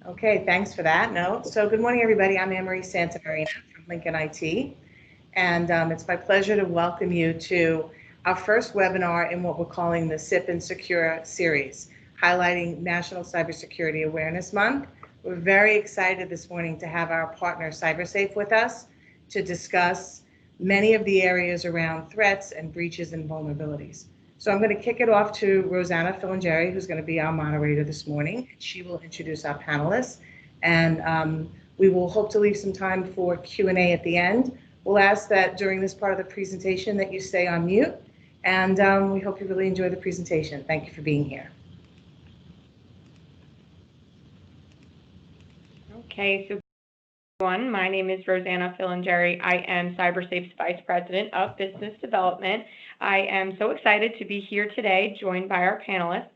Okay, thanks for that. No, so good morning, everybody. I'm Anne-Marie Santamarina from LincolnIT, and it's my pleasure to welcome you to our first webinar in what we're calling the SIP and Secure series, highlighting National Cybersecurity Awareness Month. We're very excited this morning to have our partner Cybersafe with us to discuss many of the areas around threats and breaches and vulnerabilities. So I'm going to kick it off to Rosanna Filangeri, who's going to be our moderator this morning. She will introduce our panelists, and we will hope to leave some time for Q&A at the end. We'll ask that during this part of the presentation that you stay on mute, and we hope you really enjoy the presentation. Thank you for being here. Okay, so everyone, my name is Rosanna Filangeri. I am Cybersafe's Vice President of Business Development. I am so excited to be here today, joined by our panelists.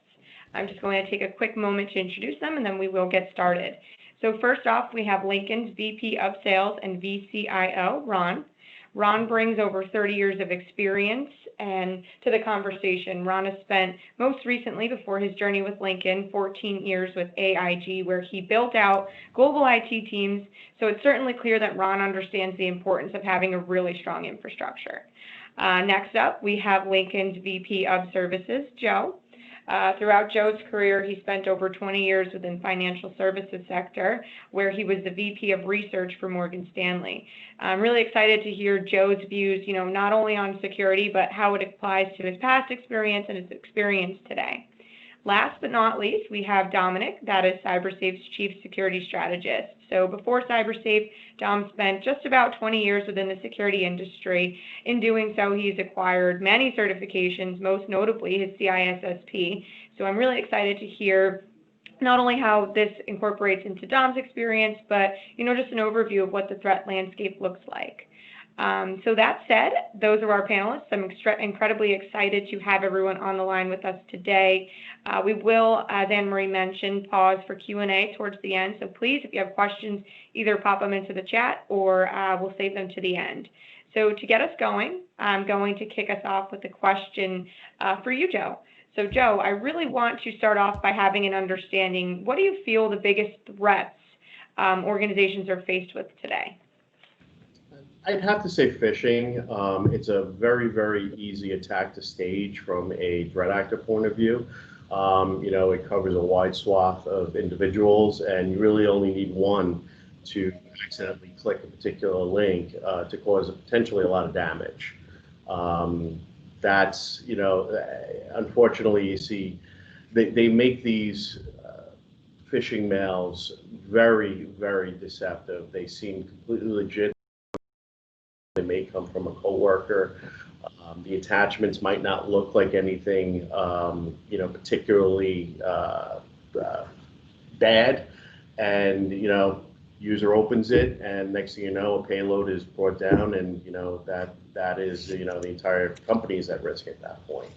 I'm just going to take a quick moment to introduce them, and then we will get started. So first off, we have Lincoln's VP of Sales and vCIO, Ron. Ron brings over 30 years of experience and to the conversation. Ron has spent most recently, before his journey with Lincoln, 14 years with AIG, where he built out global IT teams. So it's certainly clear that Ron understands the importance of having a really strong infrastructure. Next up, we have Lincoln's VP of Services, Joe. Throughout Joe's career, he spent over 20 years within financial services sector, where he was the VP of Research for Morgan Stanley. I'm really excited to hear Joe's views, not only on security, but how it applies to his past experience and his experience today. Last but not least, we have Domenick, that is Cybersafe's Chief Security Strategist. So before Cybersafe, Dom spent just about 20 years within the security industry. In doing so, he's acquired many certifications, most notably his CISSP. So I'm really excited to hear not only how this incorporates into Dom's experience, but just an overview of what the threat landscape looks like. So that said, those are our panelists. I'm incredibly excited to have everyone on the line with us today. We will, as Anne-Marie mentioned, pause for Q&A towards the end. So please, if you have questions, either pop them into the chat or we'll save them to the end. So to get us going, I'm going to kick us off with a question for you, Joe. So Joe, I really want to start off by having an understanding. What do you feel the biggest threats organizations are faced with today? I'd have to say phishing. It's a very, very easy attack to stage from a threat actor point of view. It covers a wide swath of individuals, and you really only need one to accidentally click a particular link to cause potentially a lot of damage. That's, unfortunately, you see, they make these phishing mails very, very deceptive. They seem completely legit. They may come from a coworker. The attachments might not look like anything, particularly bad. And, user opens it, and next thing you know, a payload is brought down, and, that is, the entire company is at risk at that point.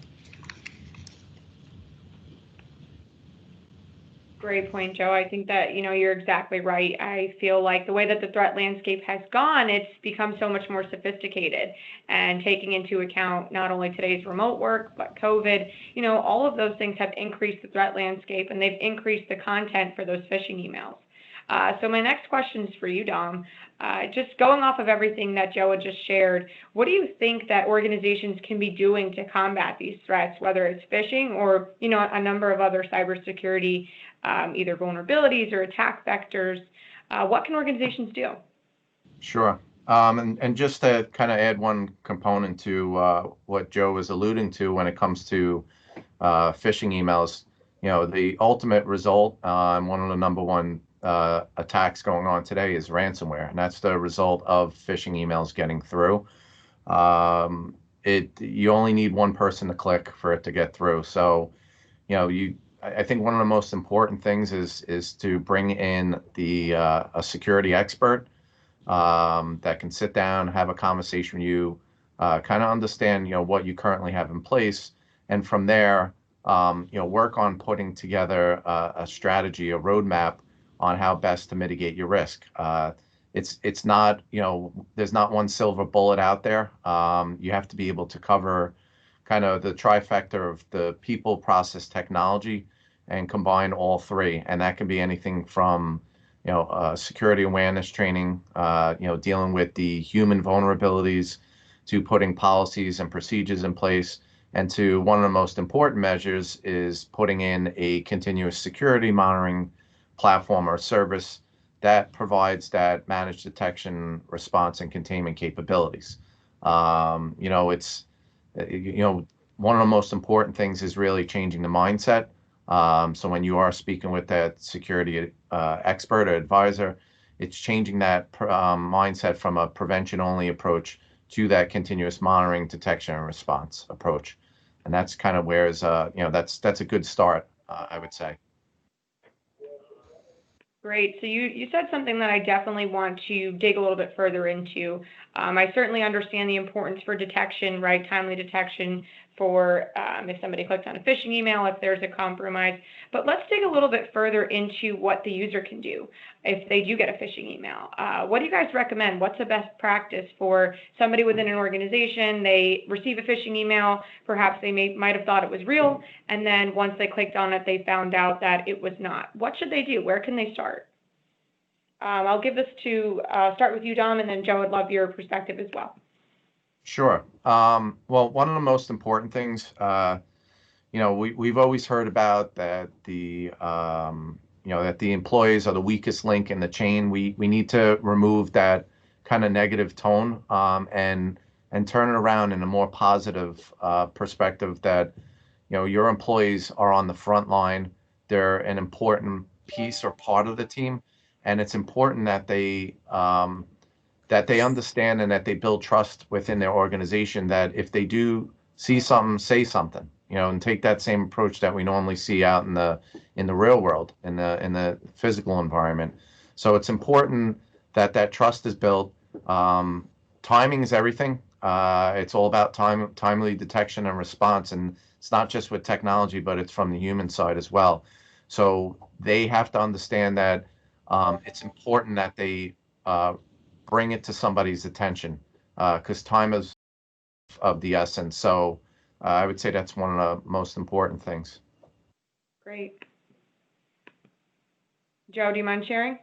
Great point, Joe. I think that, you're exactly right. I feel like the way that the threat landscape has gone, it's become so much more sophisticated, and taking into account not only today's remote work, but COVID, all of those things have increased the threat landscape, and they've increased the content for those phishing emails. So my next question is for you, Dom. Just going off of everything that Joe had just shared, what do you think that organizations can be doing to combat these threats, whether it's phishing or, a number of other cybersecurity either vulnerabilities or attack vectors? What can organizations do? Sure. And just to kind of add one component to what Joe was alluding to when it comes to phishing emails, the ultimate result and one of the number one attacks going on today is ransomware, and that's the result of phishing emails getting through. You only need one person to click for it to get through. So, I think one of the most important things is to bring in a security expert that can sit down, have a conversation with you, kind of understand what you currently have in place, and from there, work on putting together a strategy, a roadmap on how best to mitigate your risk. It's not, there's not one silver bullet out there. You have to be able to cover kind of the trifecta of the people, process, technology and combine all three. And that can be anything from, security awareness training, dealing with the human vulnerabilities, to putting policies and procedures in place, and to one of the most important measures is putting in a continuous security monitoring platform or service that provides that managed detection, response, and containment capabilities. It's, one of the most important things is really changing the mindset. So when you are speaking with that security expert or advisor, it's changing that mindset from a prevention-only approach to that continuous monitoring, detection, and response approach. And that's kind of where that's a good start, I would say. Great. So you said something that I definitely want to dig a little bit further into. I certainly understand the importance for detection, right? Timely detection for if somebody clicked on a phishing email, if there's a compromise. But let's dig a little bit further into what the user can do if they do get a phishing email. What do you guys recommend? What's the best practice for somebody within an organization? They receive a phishing email, perhaps they might have thought it was real, and then once they clicked on it, they found out that it was not. What should they do? Where can they start? I'll give this to start with you, Dom, and then Joe, I'd love your perspective as well. Sure. Well, one of the most important things, we've always heard about that that the employees are the weakest link in the chain. We need to remove that kind of negative tone and turn it around in a more positive perspective that, your employees are on the front line. They're an important piece or part of the team. And it's important that they understand and that they build trust within their organization, that if they do see something, say something, and take that same approach that we normally see out in the real world, in the physical environment. So it's important that trust is built. Timing is everything. It's all about timely detection and response, and it's not just with technology, but it's from the human side as well. So they have to understand that it's important that they bring it to somebody's attention because time is of the essence. So I would say that's one of the most important things. Great. Joe, do you mind sharing?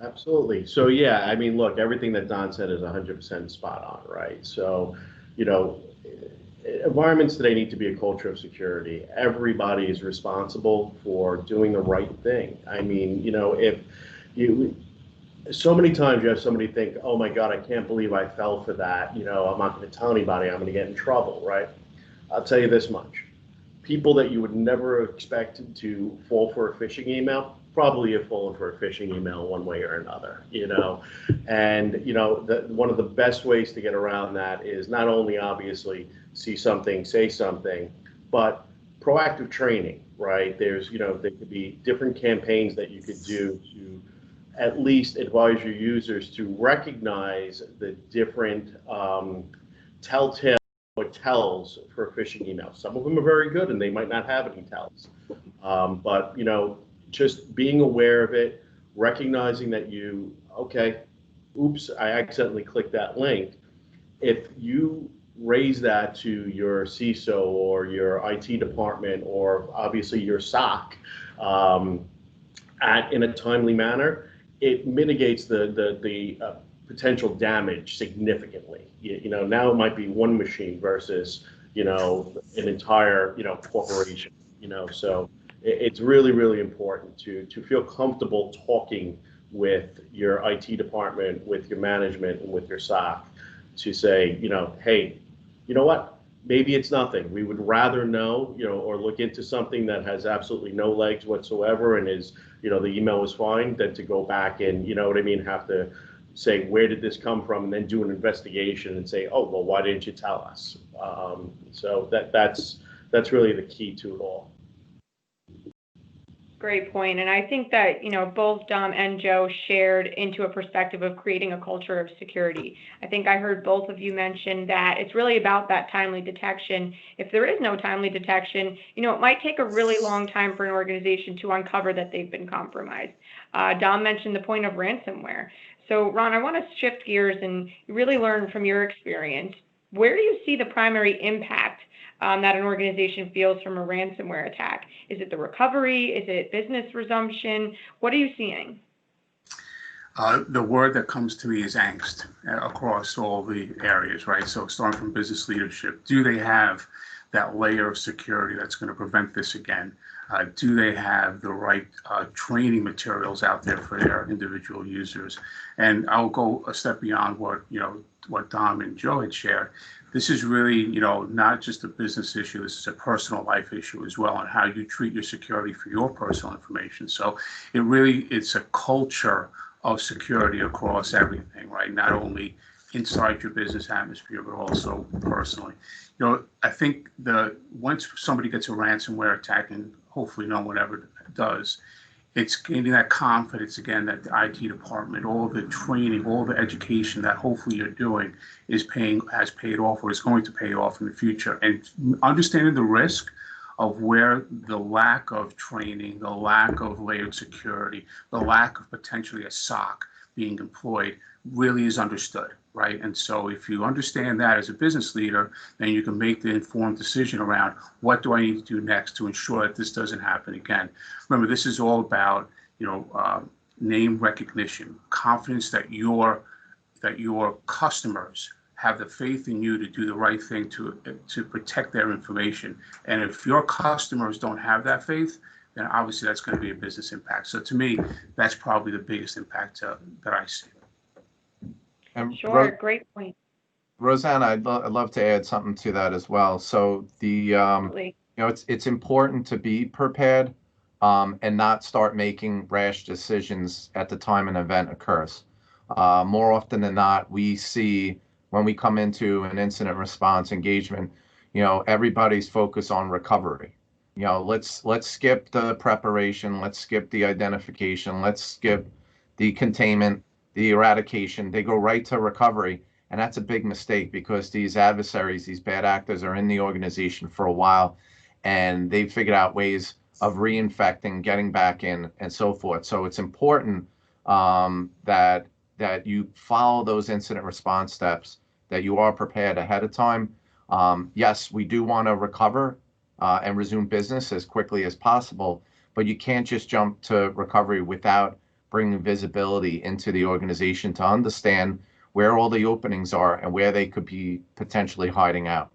Absolutely. So yeah, I mean, look, everything that Don said is 100% spot on, right? So, environments today need to be a culture of security. Everybody is responsible for doing the right thing. I mean, if you, so many times you have somebody think, oh my God, I can't believe I fell for that. I'm not going to tell anybody, I'm going to get in trouble, right? I'll tell you this much. People that you would never expect to fall for a phishing email probably have fallen for a phishing email one way or another, and one of the best ways to get around that is not only obviously see something, say something, but proactive training, right? There's, there could be different campaigns that you could do to at least advise your users to recognize the different telltale tells for a phishing email. Some of them are very good and they might not have any tells, but just being aware of it, recognizing that oops, I accidentally clicked that link. If you raise that to your CISO or your IT department or obviously your SOC in a timely manner, it mitigates the potential damage significantly. Now it might be one machine versus an entire corporation. So it's really, really important to feel comfortable talking with your IT department, with your management, and with your SOC to say, hey, you know what? Maybe it's nothing. We would rather know, or look into something that has absolutely no legs whatsoever and is, the email was fine, than to go back and, have to say, where did this come from? And then do an investigation and say, oh, well, why didn't you tell us? So that's really the key to it all. Great point. And I think that, both Dom and Joe shared into a perspective of creating a culture of security. I think I heard both of you mention that it's really about that timely detection. If there is no timely detection, it might take a really long time for an organization to uncover that they've been compromised. Dom mentioned the point of ransomware. So Ron, I want to shift gears and really learn from your experience. Where do you see the primary impact that an organization feels from a ransomware attack? Is it the recovery? Is it business resumption? What are you seeing? The word that comes to me is angst across all the areas, right? So starting from business leadership, do they have that layer of security that's going to prevent this again? Do they have the right training materials out there for their individual users? And I'll go a step beyond what Dom and Joe had shared. This is really, not just a business issue. This is a personal life issue as well, on how you treat your security for your personal information. So it's a culture of security across everything, right? Not only inside your business atmosphere, but also personally. I think once somebody gets a ransomware attack, and hopefully no one ever does, it's gaining that confidence again that the IT department, all the training, all the education that hopefully you're doing has paid off, or is going to pay off in the future. And understanding the risk of where the lack of training, the lack of layered security, the lack of potentially a SOC being employed really is understood, right? And so if you understand that as a business leader, then you can make the informed decision around what do I need to do next to ensure that this doesn't happen again. Remember, this is all about, name recognition, confidence that your customers have the faith in you to do the right thing to protect their information. And if your customers don't have that faith, then obviously that's going to be a business impact. So to me, that's probably the biggest impact that I see. Sure, great point. Rosanna, I'd love to add something to that as well. So it's important to be prepared and not start making rash decisions at the time an event occurs. More often than not, we see when we come into an incident response engagement, everybody's focused on recovery. Let's skip the preparation, let's skip the identification, let's skip the containment, the eradication. They go right to recovery. And that's a big mistake, because these adversaries, these bad actors, are in the organization for a while, and they've figured out ways of reinfecting, getting back in, and so forth. So it's important that you follow those incident response steps, that you are prepared ahead of time. Yes, we do want to recover and resume business as quickly as possible, but you can't just jump to recovery without bringing visibility into the organization to understand where all the openings are and where they could be potentially hiding out.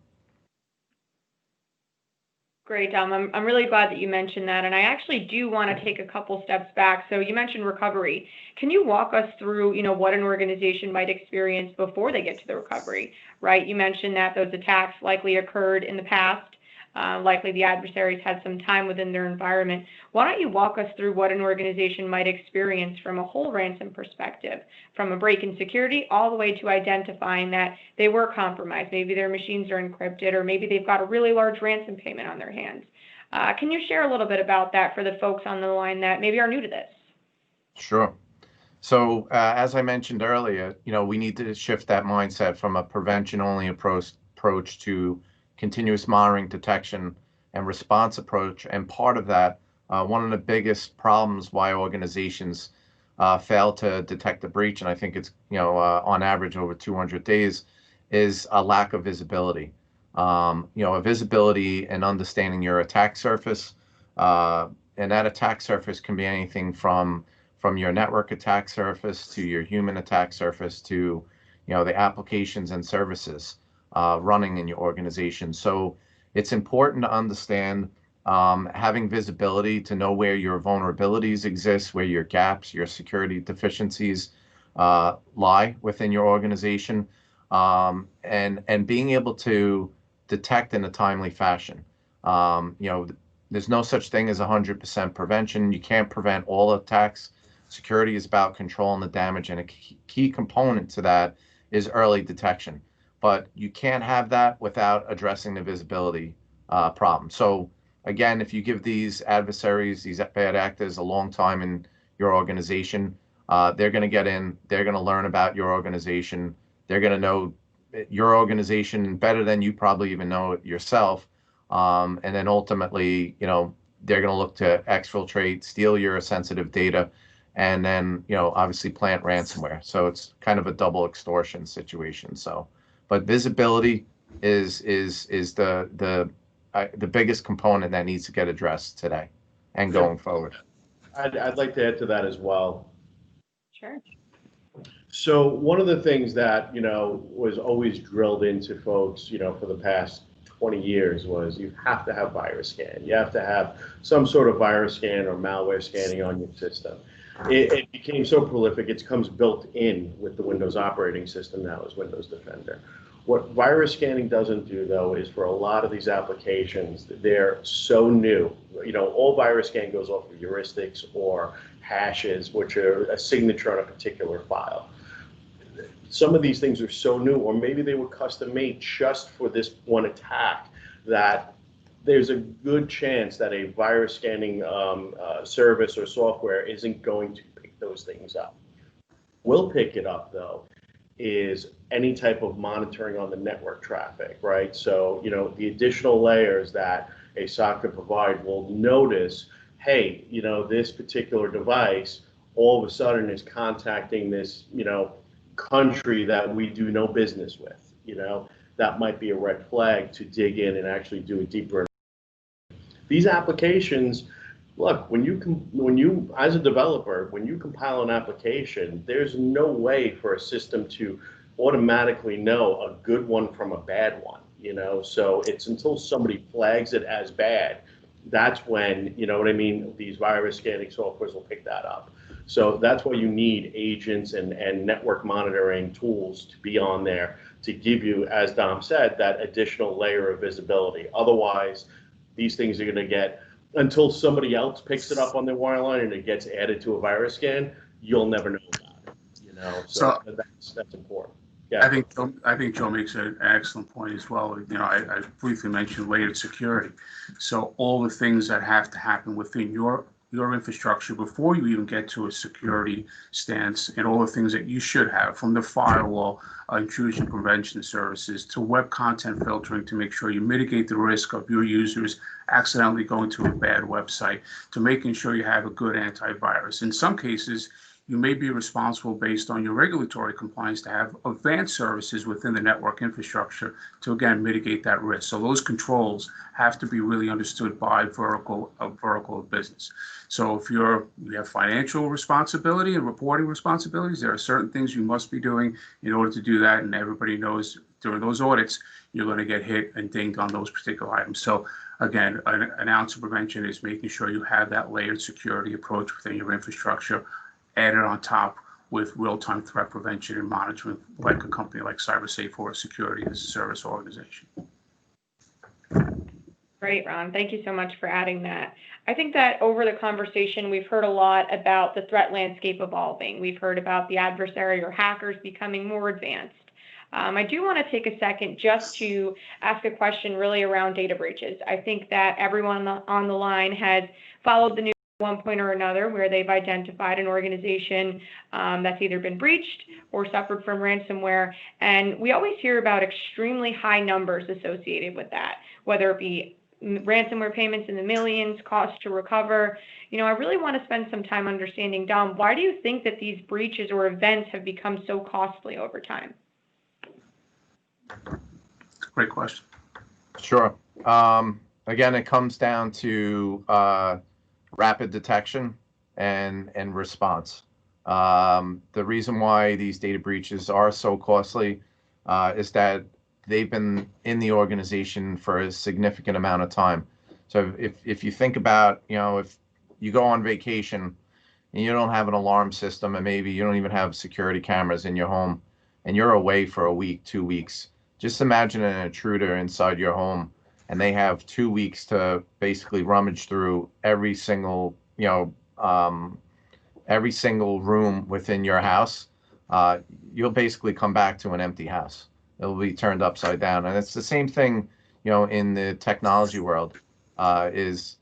Great, Dom. I'm really glad that you mentioned that. And I actually do want to take a couple steps back. So you mentioned recovery. Can you walk us through, what an organization might experience before they get to the recovery, right? You mentioned that those attacks likely occurred in the past. Likely the adversaries had some time within their environment. Why don't you walk us through what an organization might experience from a whole ransom perspective, from a break in security all the way to identifying that they were compromised. Maybe their machines are encrypted, or maybe they've got a really large ransom payment on their hands. Can you share a little bit about that for the folks on the line that maybe are new to this? Sure. So as I mentioned earlier, we need to shift that mindset from a prevention-only approach to continuous monitoring, detection, and response approach. And part of that, one of the biggest problems why organizations fail to detect a breach, and I think it's on average over 200 days, is a lack of visibility. A visibility and understanding your attack surface, and that attack surface can be anything from your network attack surface to your human attack surface to the applications and services running in your organization. So it's important to understand having visibility to know where your vulnerabilities exist, where your gaps, your security deficiencies lie within your organization, and being able to detect in a timely fashion. There's no such thing as 100% prevention. You can't prevent all attacks. Security is about controlling the damage, and a key component to that is early detection. But you can't have that without addressing the visibility problem. So again, if you give these adversaries, these bad actors, a long time in your organization, they're going to get in, they're going to learn about your organization, they're going to know your organization better than you probably even know it yourself. And then ultimately, they're going to look to exfiltrate, steal your sensitive data, and then, obviously plant ransomware. So it's kind of a double extortion situation. But visibility is the biggest component that needs to get addressed today and going forward. I'd like to add to that as well. Sure. So one of the things that, was always drilled into folks, for the past 20 years was you have to have virus scan. You have to have some sort of virus scan or malware scanning on your system. It became so prolific, it comes built in with the Windows operating system now as Windows Defender. What virus scanning doesn't do, though, is for a lot of these applications, they're so new. All virus scan goes off of heuristics or hashes, which are a signature on a particular file. Some of these things are so new, or maybe they were custom made just for this one attack, that there's a good chance that a virus scanning service or software isn't going to pick those things up. Will pick it up, though, is any type of monitoring on the network traffic, right? So, the additional layers that a SOC could provide will notice, hey, this particular device all of a sudden is contacting this, country that we do no business with. That might be a red flag to dig in and actually do a deeper. These applications, look, when you as a developer, when you compile an application, there's no way for a system to automatically know a good one from a bad one. So it's until somebody flags it as bad, that's when, these virus scanning softwares will pick that up. So that's why you need agents and network monitoring tools to be on there to give you, as Dom said, that additional layer of visibility. Otherwise, these things are going to get, until somebody else picks it up on their wireline and it gets added to a virus scan, you'll never know about it. So that's important. Yeah. I think Joe makes an excellent point as well. I briefly mentioned layered security. So all the things that have to happen within your infrastructure before you even get to a security stance, and all the things that you should have, from the firewall, intrusion prevention services, to web content filtering to make sure you mitigate the risk of your users accidentally going to a bad website, to making sure you have a good antivirus. In some cases, you may be responsible, based on your regulatory compliance, to have advanced services within the network infrastructure to, again, mitigate that risk. So those controls have to be really understood by vertical of business. So if you have financial responsibility and reporting responsibilities, there are certain things you must be doing in order to do that. And everybody knows during those audits, you're going to get hit and dinged on those particular items. So again, an ounce of prevention is making sure you have that layered security approach within your infrastructure, added on top with real-time threat prevention and monitoring, like a company like Cybersafe or a security as a service organization. Great, Ron. Thank you so much for adding that. I think that over the conversation, we've heard a lot about the threat landscape evolving. We've heard about the adversary or hackers becoming more advanced. I do want to take a second just to ask a question really around data breaches. I think that everyone on the line has followed the news at one point or another where they've identified an organization that's either been breached or suffered from ransomware. And we always hear about extremely high numbers associated with that, whether it be ransomware payments in the millions, cost to recover. I really want to spend some time understanding, Dom, why do you think that these breaches or events have become so costly over time? Great question. Sure. Again, it comes down to rapid detection and response. The reason why these data breaches are so costly is that they've been in the organization for a significant amount of time. So if you think about, if you go on vacation and you don't have an alarm system, and maybe you don't even have security cameras in your home, and you're away for a week, 2 weeks, just imagine an intruder inside your home, and they have 2 weeks to basically rummage through every single room within your house. You'll basically come back to an empty house. It'll be turned upside down. And it's the same thing, in the technology world, is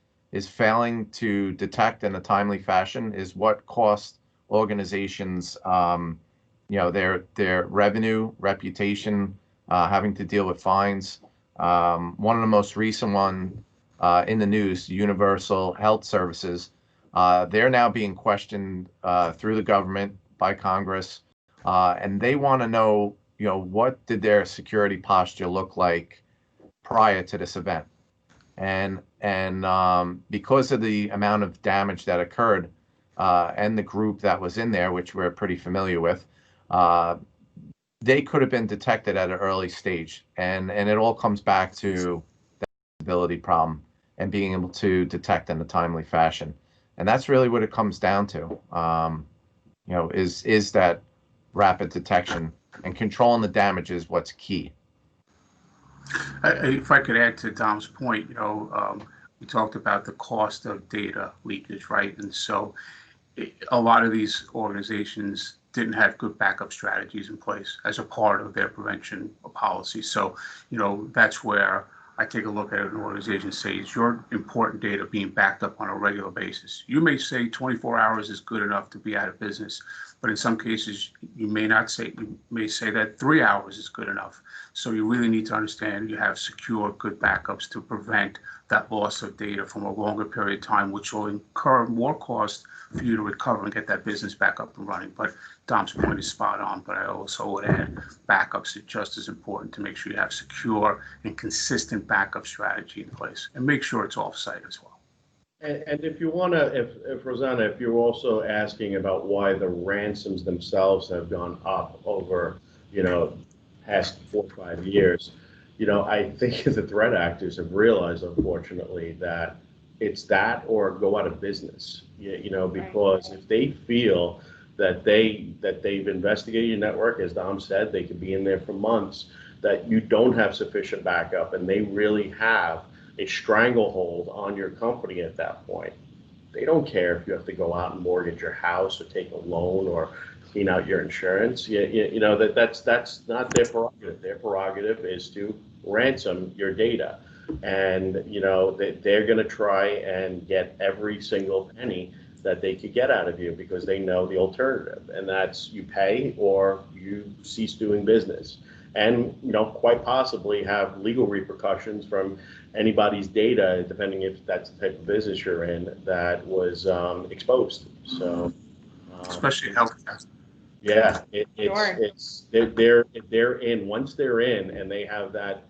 failing to detect in a timely fashion is what costs organizations, their revenue, reputation, having to deal with fines. One of the most recent one in the news, Universal Health Services, they're now being questioned through the government by Congress, and they want to know what did their security posture look like prior to this event? And because of the amount of damage that occurred, and the group that was in there, which we're pretty familiar with, they could have been detected at an early stage. And it all comes back to the ability problem and being able to detect in a timely fashion. And that's really what it comes down to, is that rapid detection, and controlling the damage is what's key. If I could add to Dom's point, we talked about the cost of data leakage, right? And so a lot of these organizations didn't have good backup strategies in place as a part of their prevention policy. So, that's where I take a look at an organization and say, is your important data being backed up on a regular basis? You may say 24 hours is good enough to be out of business, but in some cases, you may say that 3 hours is good enough. So you really need to understand you have secure, good backups to prevent that loss of data from a longer period of time, which will incur more cost for you to recover and get that business back up and running. But Dom's point is spot on, but I also would add backups are just as important to make sure you have secure and consistent backup strategy in place, and make sure it's off-site as well. And if you want to, if Rosanna, if you're also asking about why the ransoms themselves have gone up over, past 4 or 5 years, I think the threat actors have realized, unfortunately, that it's that or go out of business, because if they feel that they've investigated your network, as Dom said, they could be in there for months, that you don't have sufficient backup, and they really have a stranglehold on your company at that point. They don't care if you have to go out and mortgage your house or take a loan or clean out your insurance. That's not their prerogative. Their prerogative is to ransom your data. And, they're going to try and get every single penny that they could get out of you, because they know the alternative, and that's you pay or you cease doing business. And, quite possibly have legal repercussions from anybody's data, depending if that's the type of business you're in, that was exposed. So, Especially healthcare. Yeah, Sure. they're in. Once they're in and they have that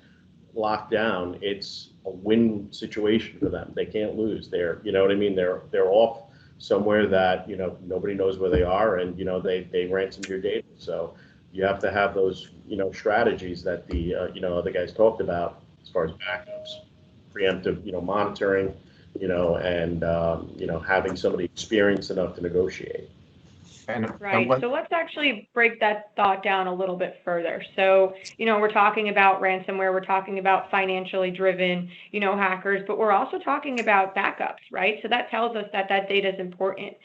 locked down, it's a win situation for them. They can't lose. They're off somewhere that nobody knows where they are, and they ransom your data. So you have to have those strategies that the other guys talked about as far as backups, preemptive monitoring, and having somebody experienced enough to negotiate. Right. So let's actually break that thought down a little bit further. So, we're talking about ransomware, we're talking about financially driven, hackers, but we're also talking about backups, right? So that tells us that data is important.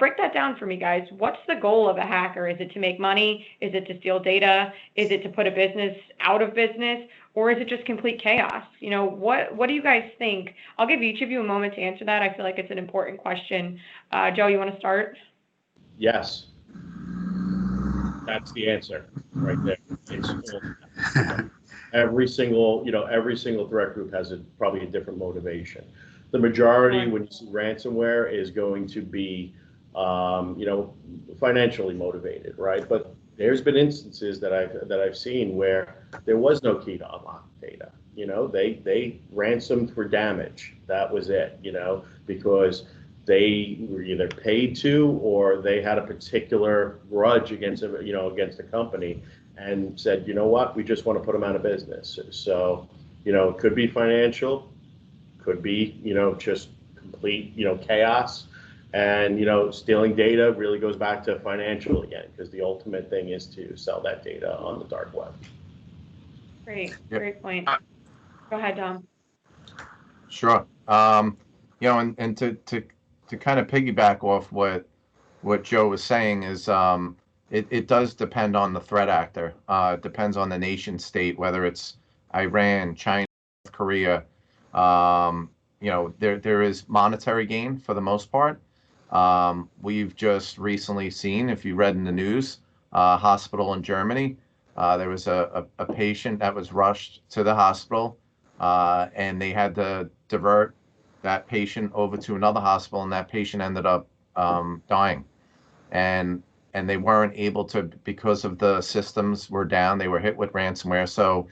Break that down for me, guys. What's the goal of a hacker? Is it to make money? Is it to steal data? Is it to put a business out of business? Or is it just complete chaos? What do you guys think? I'll give each of you a moment to answer that. I feel like it's an important question. Joe, you want to start? Yes, that's the answer right there. It's every single threat group has probably a different motivation. The majority, when you see ransomware, is going to be, financially motivated, right? But there's been instances that I've seen where there was no key to unlock data. They ransomed for damage. That was it. Because they were either paid to, or they had a particular grudge against a company, and said, what, we just want to put them out of business. So, it could be financial, could be, just complete, chaos. And, stealing data really goes back to financial again, because the ultimate thing is to sell that data on the dark web. Great point. Go ahead, Dom. Sure. And to kind of piggyback off what Joe was saying is, it does depend on the threat actor. It depends on the nation state, whether it's Iran, China, North Korea. There is monetary gain for the most part. We've just recently seen, if you read in the news, hospital in Germany, there was a patient that was rushed to the hospital, and they had to divert that patient over to another hospital, and that patient ended up dying. And and they weren't able to because of the systems were down. They were hit with ransomware. So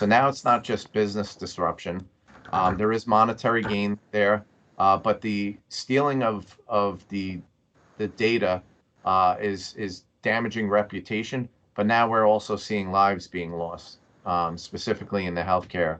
now it's not just business disruption. There is monetary gain there, but the stealing of the data is damaging reputation. But now we're also seeing lives being lost, specifically in the healthcare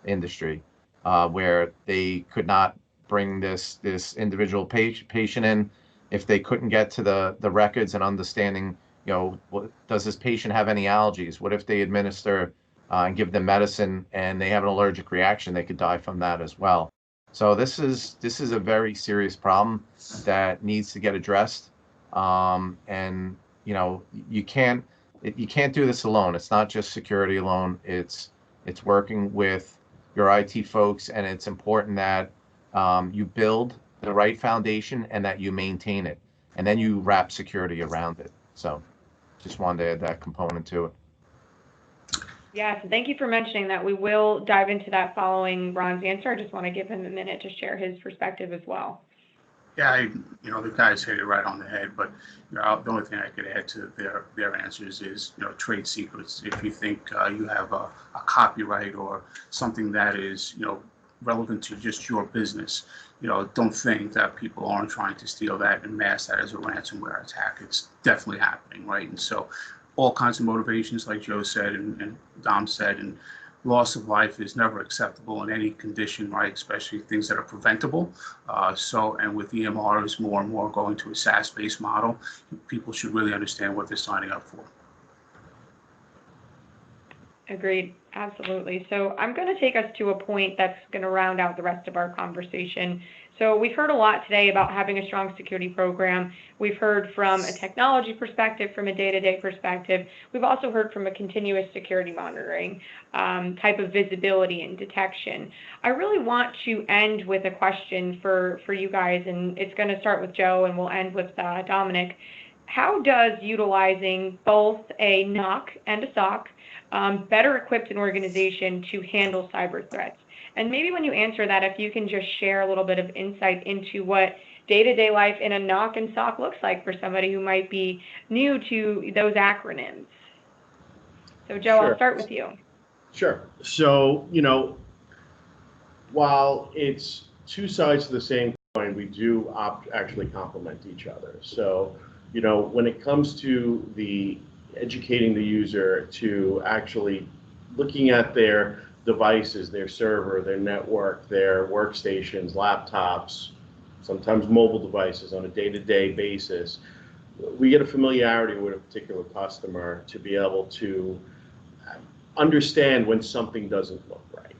industry, where they could not bring this individual patient in if they couldn't get to the records and understanding, does this patient have any allergies? What if they administer and give them medicine and they have an allergic reaction? They could die from that as well. So this is a very serious problem that needs to get addressed. And you can't do this alone. It's not just security alone. It's working with your IT folks, and it's important that you build the right foundation and that you maintain it, and then you wrap security around it. So just wanted to add that component to it. Yes, thank you for mentioning that. We will dive into that following Ron's answer. I just want to give him a minute to share his perspective as well. Yeah, the guys hit it right on the head, but the only thing I could add to their answers is, trade secrets. If you think you have a copyright or something that is, relevant to just your business, don't think that people aren't trying to steal that and mask that as a ransomware attack. It's definitely happening, right? And so all kinds of motivations, like Joe said and Dom said, and loss of life is never acceptable in any condition, right? Especially things that are preventable. And with EMRs more and more going to a SaaS-based model, people should really understand what they're signing up for. Agreed. Absolutely. So I'm going to take us to a point that's going to round out the rest of our conversation. So we've heard a lot today about having a strong security program. We've heard from a technology perspective, from a day-to-day perspective. We've also heard from a continuous security monitoring type of visibility and detection. I really want to end with a question for you guys, and it's going to start with Joe and we'll end with Domenick. How does utilizing both a NOC and a SOC better equipped an organization to handle cyber threats? And maybe when you answer that, if you can just share a little bit of insight into what day-to-day life in a NOC and SOC looks like for somebody who might be new to those acronyms. So Joe, Sure. I'll start with you. Sure. So, while it's two sides of the same coin, we do actually complement each other. So, when it comes to the educating the user to actually looking at their devices, their server, their network, their workstations, laptops, sometimes mobile devices on a day-to-day basis, we get a familiarity with a particular customer to be able to understand when something doesn't look right.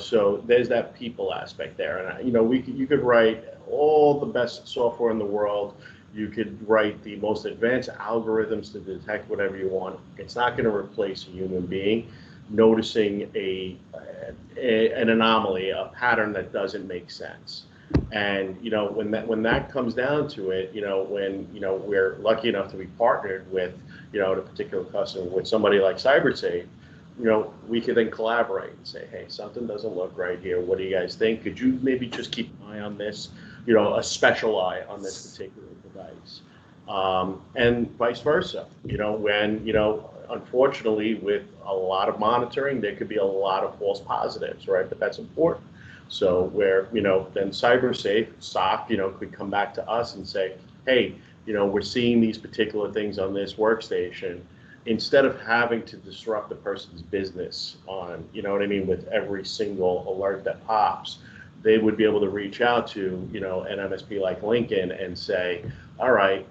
So there's that people aspect there. And you could write all the best software in the world. You could write the most advanced algorithms to detect whatever you want. It's not going to replace a human being noticing an anomaly, a pattern that doesn't make sense. And when that comes down to it, when we're lucky enough to be partnered with a particular customer with somebody like Cybersafe, we could then collaborate and say, hey, something doesn't look right here. What do you guys think? Could you maybe just keep an eye on this? A special eye on this particular device, and vice versa. When unfortunately, with a lot of monitoring, there could be a lot of false positives, right? But that's important. So where then Cybersafe, SOC, could come back to us and say, hey, we're seeing these particular things on this workstation. Instead of having to disrupt the person's business on, with every single alert that pops, they would be able to reach out to, an MSP like Lincoln and say, all right,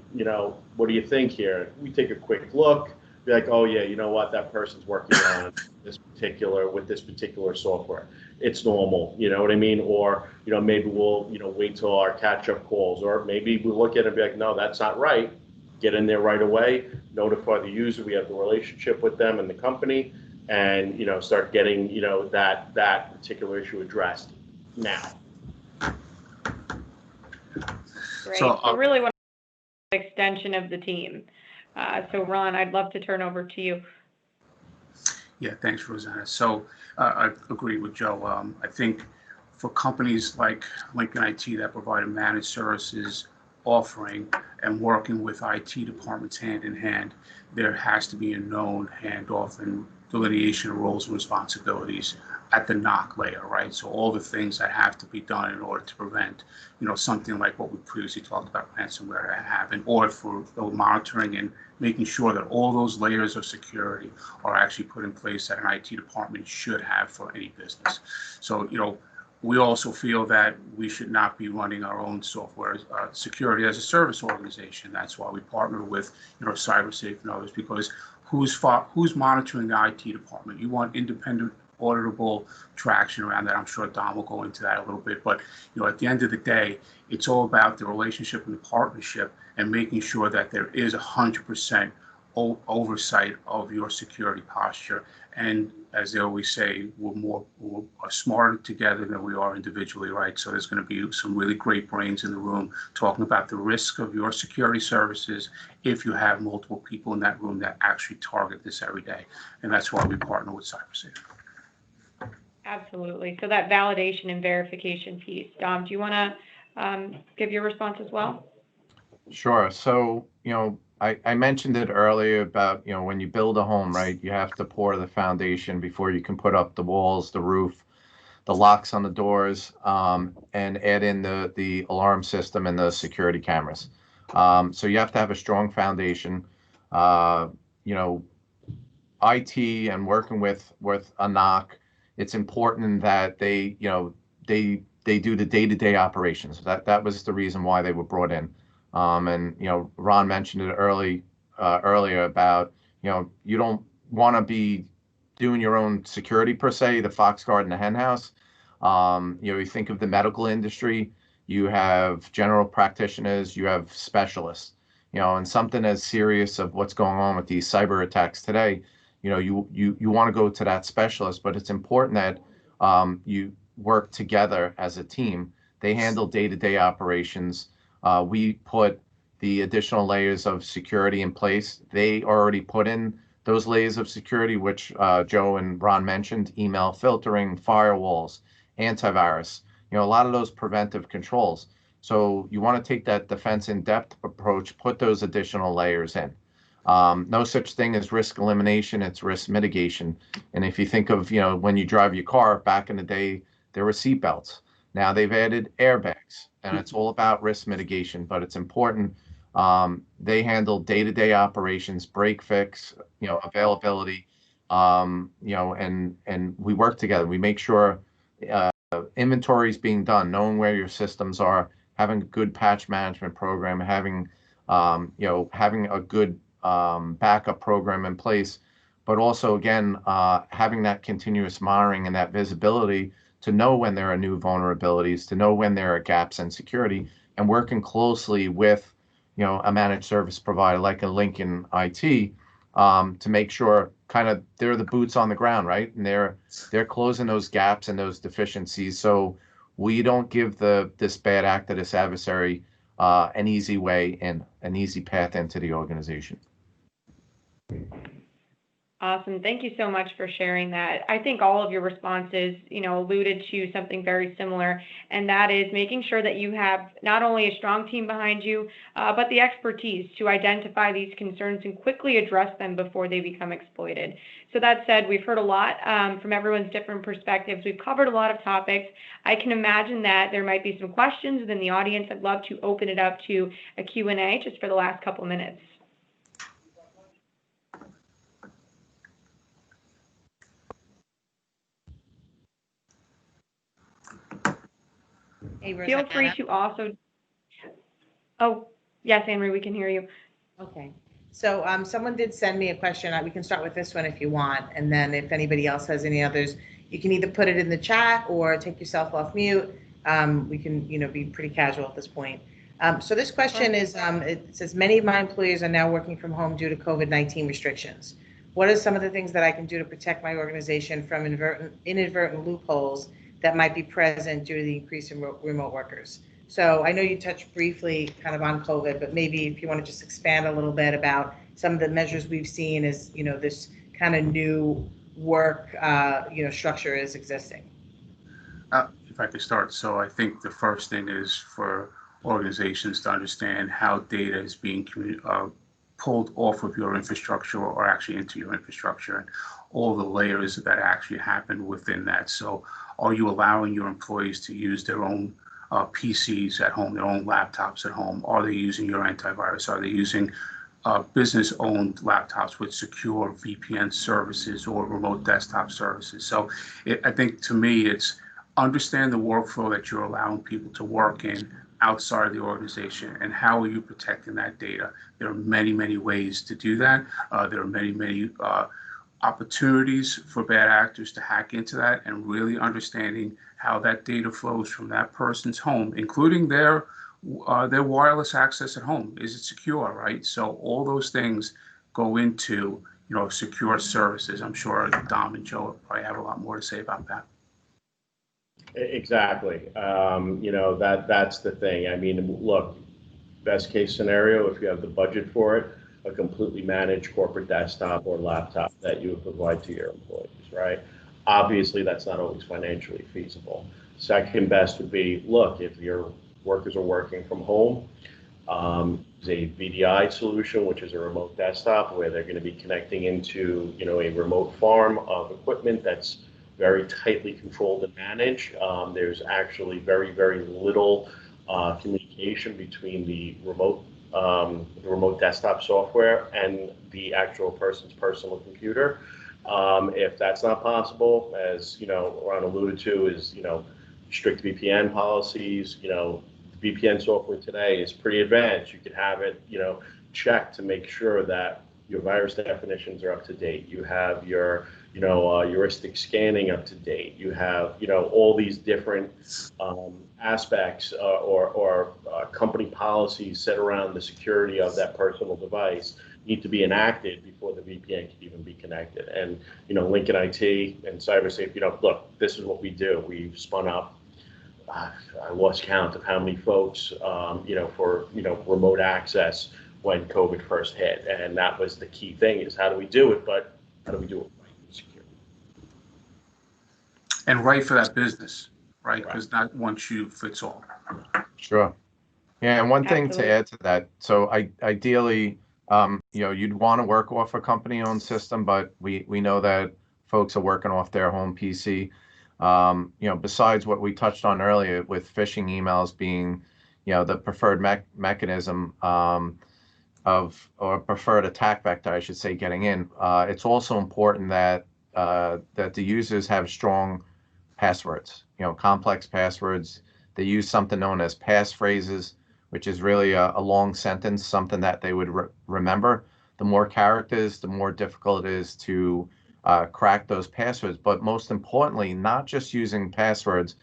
what do you think here? We take a quick look, be like, oh yeah, you know what, that person's working on with this particular software. It's normal, Or, maybe we'll, wait till our catch-up calls, or maybe we look at it and be like, no, that's not right. Get in there right away, notify the user, we have the relationship with them and the company, and, start getting, that particular issue addressed now. Great. So really what an extension of the team. So Ron, I'd love to turn over to you. Yeah, thanks, Rosanna. So I agree with Joe. I think for companies like LincolnIT that provide a managed services offering, and working with IT departments hand in hand, there has to be a known handoff and delineation of roles and responsibilities at the NOC layer, right? So all the things that have to be done in order to prevent, something like what we previously talked about ransomware to have, in order for the monitoring and making sure that all those layers of security are actually put in place that an IT department should have for any business. So, we also feel that we should not be running our own software security as a service organization. That's why we partner with, Cybersafe and others, because who's monitoring the IT department? You want independent, auditable traction around that. I'm sure Don will go into that a little bit. But, at the end of the day, it's all about the relationship and the partnership and making sure that there is 100% oversight of your security posture. And as they always say, we're smarter together than we are individually, right? So there's going to be some really great brains in the room talking about the risk of your security services if you have multiple people in that room that actually target this every day. And that's why we partner with Cybersafe. Absolutely. So that validation and verification piece. Dom, do you want to give your response as well? Sure. So, I mentioned it earlier about, when you build a home, right, you have to pour the foundation before you can put up the walls, the roof, the locks on the doors, and add in the alarm system and the security cameras. So you have to have a strong foundation. IT and working with a NOC, it's important that they do the day-to-day operations. That was the reason why they were brought in. And Ron mentioned it earlier about you don't want to be doing your own security per se, the fox guard and the hen house. You think of the medical industry, you have general practitioners, you have specialists. And something as serious of what's going on with these cyber attacks today, you want to go to that specialist, but it's important that you work together as a team. They handle day-to-day operations. We put the additional layers of security in place. They already put in those layers of security, which Joe and Ron mentioned: email filtering, firewalls, antivirus, a lot of those preventive controls. So you want to take that defense in-depth approach, put those additional layers in. No such thing as risk elimination, it's risk mitigation. And if you think of, when you drive your car, back in the day, there were seat belts. Now they've added airbags, and it's all about risk mitigation, but it's important. They handle day-to-day operations, break fix, availability, and we work together. We make sure inventory is being done, knowing where your systems are, having a good patch management program, having a good backup program in place, but also, again, having that continuous monitoring and that visibility to know when there are new vulnerabilities, to know when there are gaps in security, and working closely with, a managed service provider like a LincolnIT to make sure kind of they're the boots on the ground, right? And they're closing those gaps and those deficiencies, so we don't give this bad actor, this adversary, an easy way in, an easy path into the organization. Awesome. Thank you so much for sharing that. I think all of your responses, alluded to something very similar, and that is making sure that you have not only a strong team behind you, but the expertise to identify these concerns and quickly address them before they become exploited. So that said, we've heard a lot from everyone's different perspectives. We've covered a lot of topics. I can imagine that there might be some questions within the audience. I'd love to open it up to a Q&A just for the last couple of minutes. Hey, Feel free to also. Oh, yes, Anne-Marie, we can hear you. Okay. So someone did send me a question. We can start with this one if you want. And then if anybody else has any others, you can either put it in the chat or take yourself off mute. We can, be pretty casual at this point. So this question is, it says, many of my employees are now working from home due to COVID-19 restrictions. What are some of the things that I can do to protect my organization from inadvertent loopholes that might be present due to the increase in remote workers? So I know you touched briefly kind of on COVID, but maybe if you want to just expand a little bit about some of the measures we've seen as, this kind of new work, structure is existing. If I could start. So I think the first thing is for organizations to understand how data is being pulled off of your infrastructure or actually into your infrastructure, and all the layers that actually happen within that. So are you allowing your employees to use their own PCs at home, their own laptops at home? Are they using your antivirus? Are they using business-owned laptops with secure VPN services or remote desktop services? So I think, to me, it's understand the workflow that you're allowing people to work in outside of the organization, and how are you protecting that data? There are many, many ways to do that. There are many, many opportunities for bad actors to hack into that, and really understanding how that data flows from that person's home, including their wireless access at home. Is it secure, right? So all those things go into, secure services. I'm sure Dom and Joe probably have a lot more to say about that. Exactly. That's the thing. I mean, look, best case scenario, if you have the budget for it, a completely managed corporate desktop or laptop that you would provide to your employees, right? Obviously, that's not always financially feasible. Second best would be, look, if your workers are working from home, is a VDI solution, which is a remote desktop where they're going to be connecting into, a remote farm of equipment that's very tightly controlled and managed. There's actually very, very little communication between the remote desktop software and the actual person's personal computer. If that's not possible, as Ron alluded to, is strict VPN policies. The VPN software today is pretty advanced. You could have it checked to make sure that your virus definitions are up to date. You have your heuristic scanning up to date. You have all these different aspects or company policies set around the security of that personal device need to be enacted before the VPN can even be connected. And LincolnIT and Cybersafe, look, this is what we do. We've spun up. I lost count of how many folks, for remote access when COVID first hit, and that was the key thing: is how do we do it, but how do we do it right and secure? And right for that business, right? Because not one shoe fits all. Sure. Yeah, and one thing to Absolutely. add to that, so ideally, you'd want to work off a company-owned system, but we know that folks are working off their home PC. Besides what we touched on earlier with phishing emails being, the preferred mechanism or preferred attack vector, I should say, getting in, it's also important that the users have strong passwords, complex passwords. They use something known as passphrases, which is really a long sentence, something that they would remember. The more characters, the more difficult it is to crack those passwords. But most importantly, not just using passwords,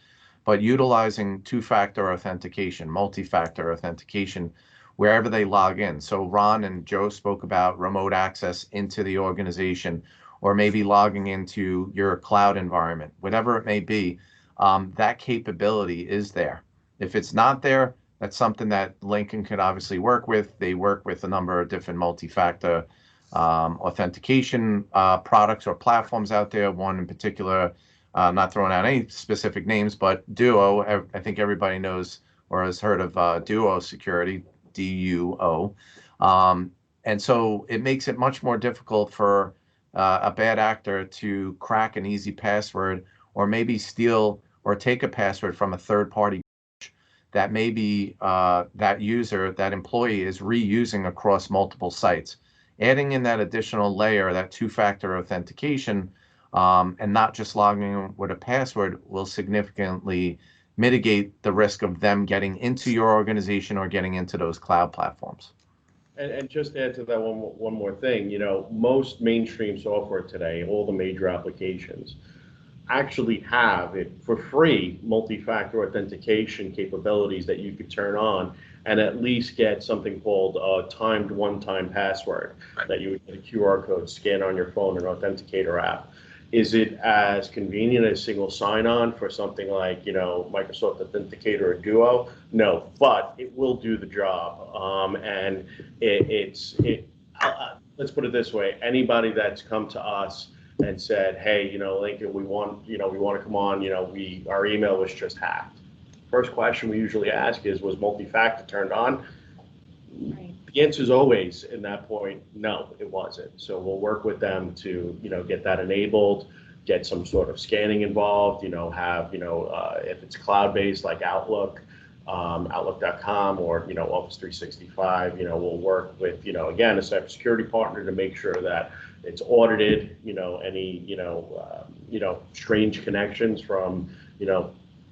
but utilizing two-factor authentication, multi-factor authentication, wherever they log in. So Ron and Joe spoke about remote access into the organization, or maybe logging into your cloud environment, whatever it may be. That capability is there. If it's not there, that's something that Lincoln could obviously work with. They work with a number of different multi-factor authentication products or platforms out there. One in particular, not throwing out any specific names, but Duo. I think everybody knows or has heard of Duo Security, DUO. And so it makes it much more difficult for a bad actor to crack an easy password, or maybe steal or take a password from a third party that maybe that user, that employee is reusing across multiple sites. Adding in that additional layer, that two-factor authentication, and not just logging in with a password, will significantly mitigate the risk of them getting into your organization or getting into those cloud platforms. And just to add to that one more thing, most mainstream software today, all the major applications, actually have it for free, multi-factor authentication capabilities that you could turn on and at least get something called a timed one-time password that you would get a QR code, scan on your phone, an authenticator app. Is it as convenient as single sign-on for something like, Microsoft Authenticator or Duo? No, but it will do the job. And let's put it this way: anybody that's come to us and said, hey, Lincoln, we want to come on, our email was just hacked, first question we usually ask is, was multi-factor turned on? Right. The answer is always, in that point, no, it wasn't. So we'll work with them to, get that enabled, get some sort of scanning involved, have, if it's cloud-based like Outlook, Outlook.com or, Office 365, we'll work with, again, a cybersecurity partner to make sure that it's audited, any, strange connections from,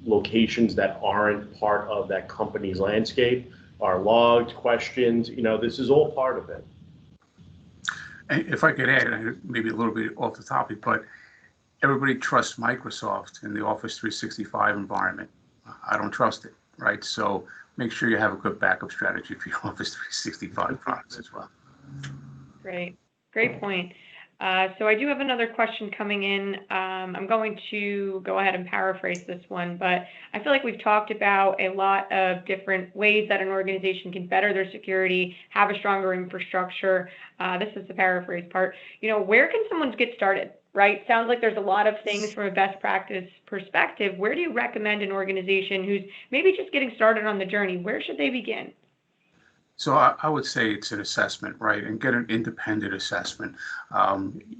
locations that aren't part of that company's landscape are logged, questioned, this is all part of it. And if I could add, maybe a little bit off the topic, but everybody trusts Microsoft in the Office 365 environment. I don't trust it, right? So make sure you have a good backup strategy for your Office 365 products as well. Great point. So I do have another question coming in. I'm going to go ahead and paraphrase this one, but I feel like we've talked about a lot of different ways that an organization can better their security, have a stronger infrastructure. This is the paraphrase part. Where can someone get started, right? Sounds like there's a lot of things from a best practice perspective. Where do you recommend an organization who's maybe just getting started on the journey? Where should they begin? So I would say it's an assessment, right? And get an independent assessment.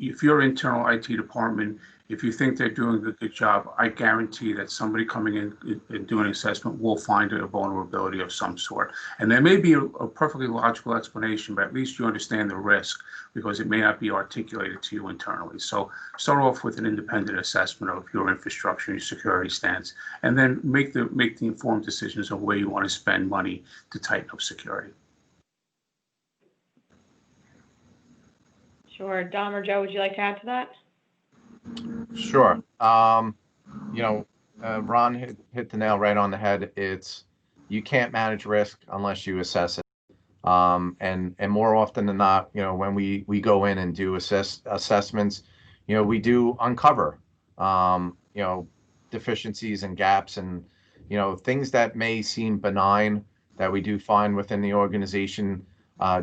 If your internal IT department, if you think they're doing a good job, I guarantee that somebody coming in and doing an assessment will find a vulnerability of some sort. And there may be a perfectly logical explanation, but at least you understand the risk because it may not be articulated to you internally. So start off with an independent assessment of your infrastructure and your security stance, and then make the informed decisions of where you want to spend money to tighten up security. Sure. Dom or Joe, would you like to add to that? Sure. Ron hit the nail right on the head. You can't manage risk unless you assess it. And more often than not, when we go in and do assessments, we do uncover, deficiencies and gaps and, things that may seem benign that we do find within the organization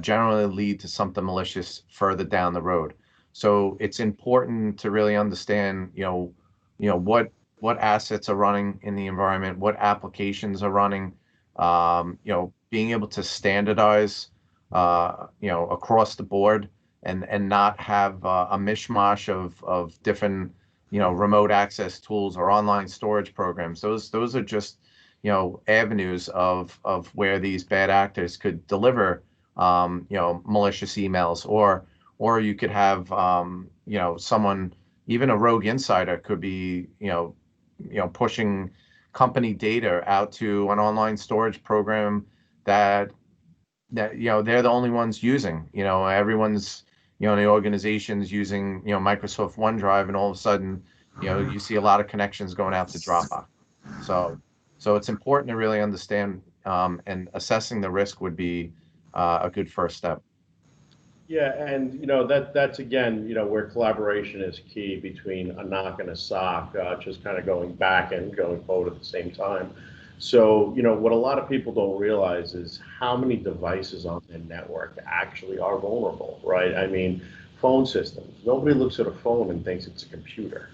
generally lead to something malicious further down the road. So it's important to really understand, what assets are running in the environment, what applications are running, being able to standardize, across the board and not have a mishmash of different, remote access tools or online storage programs. Those are just, avenues of where these bad actors could deliver malicious emails, or you could have, someone, even a rogue insider could be, pushing company data out to an online storage program that they're the only ones using. Everyone's, in the organization's using, Microsoft OneDrive, and all of a sudden, you see a lot of connections going out to Dropbox. So it's important to really understand, and assessing the risk would be a good first step. Yeah, and that's again, where collaboration is key between a NOC and a SOC, just kind of going back and going forward at the same time. So, what a lot of people don't realize is how many devices on the network actually are vulnerable, right? I mean, phone systems. Nobody looks at a phone and thinks it's a computer.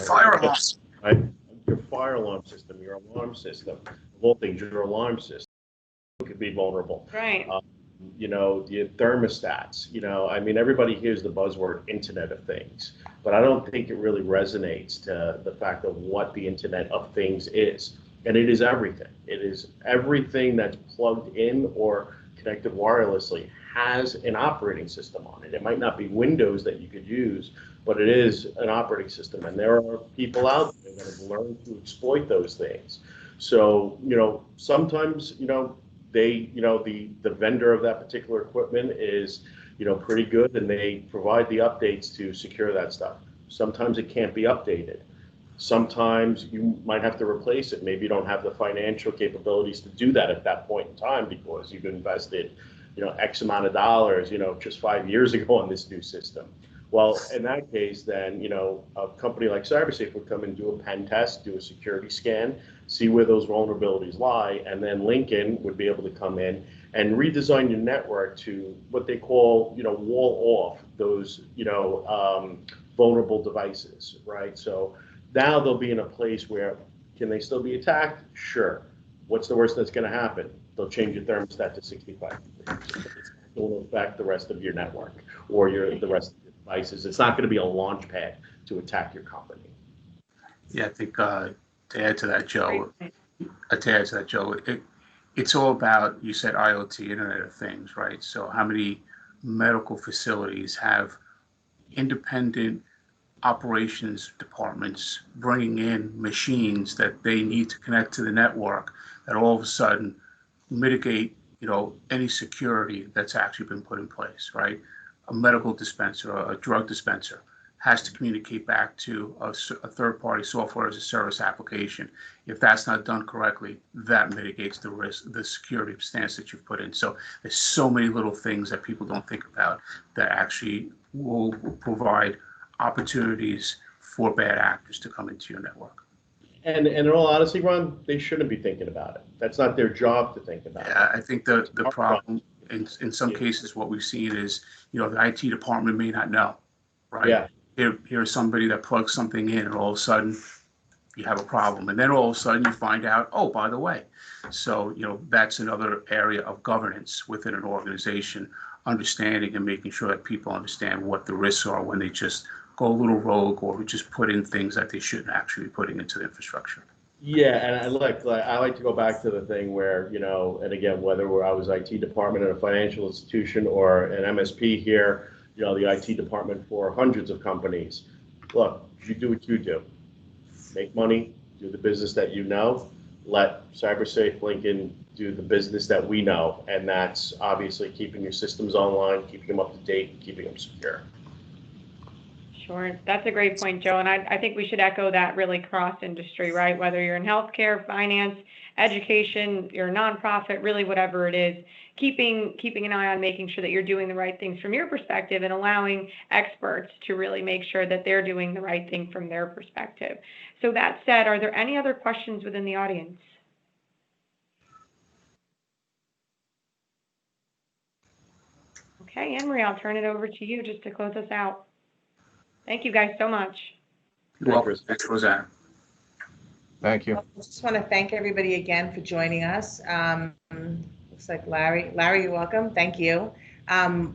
Fire alarms. Right? Your fire alarm system, your alarm system, of all things, your alarm system could be vulnerable. Right. The thermostats, everybody hears the buzzword Internet of Things, but I don't think it really resonates to the fact of what the Internet of Things is. And it is everything. It is everything that's plugged in or connected wirelessly has an operating system on it. It might not be Windows that you could use, but it is an operating system. And there are people out there that have learned to exploit those things. So, sometimes, the vendor of that particular equipment is, pretty good, and they provide the updates to secure that stuff. Sometimes it can't be updated. Sometimes you might have to replace it. Maybe you don't have the financial capabilities to do that at that point in time because you've invested, X amount of dollars, just 5 years ago on this new system. Well, in that case, then, a company like Cybersafe would come and do a pen test, do a security scan, see where those vulnerabilities lie, and then Lincoln would be able to come in and redesign your network to what they call, wall off those, vulnerable devices, right? So now they'll be in a place where, can they still be attacked? Sure. What's the worst that's going to happen? They'll change your thermostat to 65. It will affect the rest of your network or the rest of your devices. It's not going to be a launch pad to attack your company. Yeah, I think to add to that, Joe, it's all about, you said IoT, Internet of Things, right? So how many medical facilities have independent operations departments bringing in machines that they need to connect to the network that all of a sudden mitigate, any security that's actually been put in place, right? A medical dispenser, a drug dispenser has to communicate back to a third-party software as a service application. If that's not done correctly, that mitigates the risk, the security stance that you've put in. So there's so many little things that people don't think about that actually will provide opportunities for bad actors to come into your network. And in all honesty, Ron, they shouldn't be thinking about it. That's not their job to think about it. Yeah, I think the problem in some cases, what we've seen is, the IT department may not know, right? Yeah. Here's somebody that plugs something in, and all of a sudden you have a problem, and then all of a sudden you find out, oh, by the way. So that's another area of governance within an organization, understanding and making sure that people understand what the risks are when they just go a little rogue or just put in things that they shouldn't actually be putting into the infrastructure. Yeah, and I like to go back to the thing where, and again, whether I was IT department in a financial institution or an MSP here, the IT department for hundreds of companies. Look, you do what you do. Make money, do the business that you know. Let Cybersafe Lincoln do the business that we know, and that's obviously keeping your systems online, keeping them up to date, keeping them secure. Sure. That's a great point, Joe. And I think we should echo that really cross-industry, right? Whether you're in healthcare, finance, education, you're a nonprofit, really whatever it is, keeping an eye on making sure that you're doing the right things from your perspective and allowing experts to really make sure that they're doing the right thing from their perspective. So that said, are there any other questions within the audience? Okay, Anne-Marie, I'll turn it over to you just to close us out. Thank you guys so much. You're welcome. Thanks, Rosanna. Thank you. I just want to thank everybody again for joining us. Looks like Larry, you're welcome. Thank you.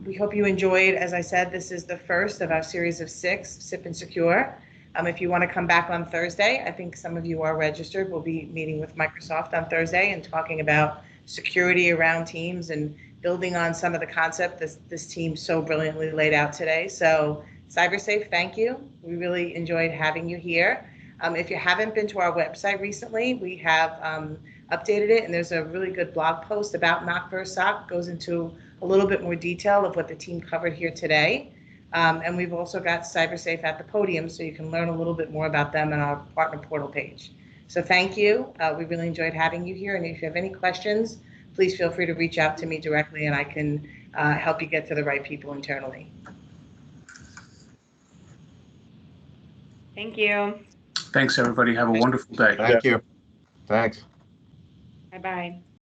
We hope you enjoyed. As I said, this is the first of our series of 6, SIP and Secure. If you want to come back on Thursday, I think some of you are registered. We'll be meeting with Microsoft on Thursday and talking about security around Teams and building on some of the concept this team so brilliantly laid out today. So Cybersafe, thank you. We really enjoyed having you here. If you haven't been to our website recently, we have updated it, and there's a really good blog post about Knock vs. SOC. Goes into a little bit more detail of what the team covered here today. And we've also got Cybersafe at the podium, so you can learn a little bit more about them on our partner portal page. So thank you. We really enjoyed having you here. And if you have any questions, please feel free to reach out to me directly, and I can help you get to the right people internally. Thank you. Thanks, everybody. Have a wonderful day. Thank you. Thanks. Bye-bye.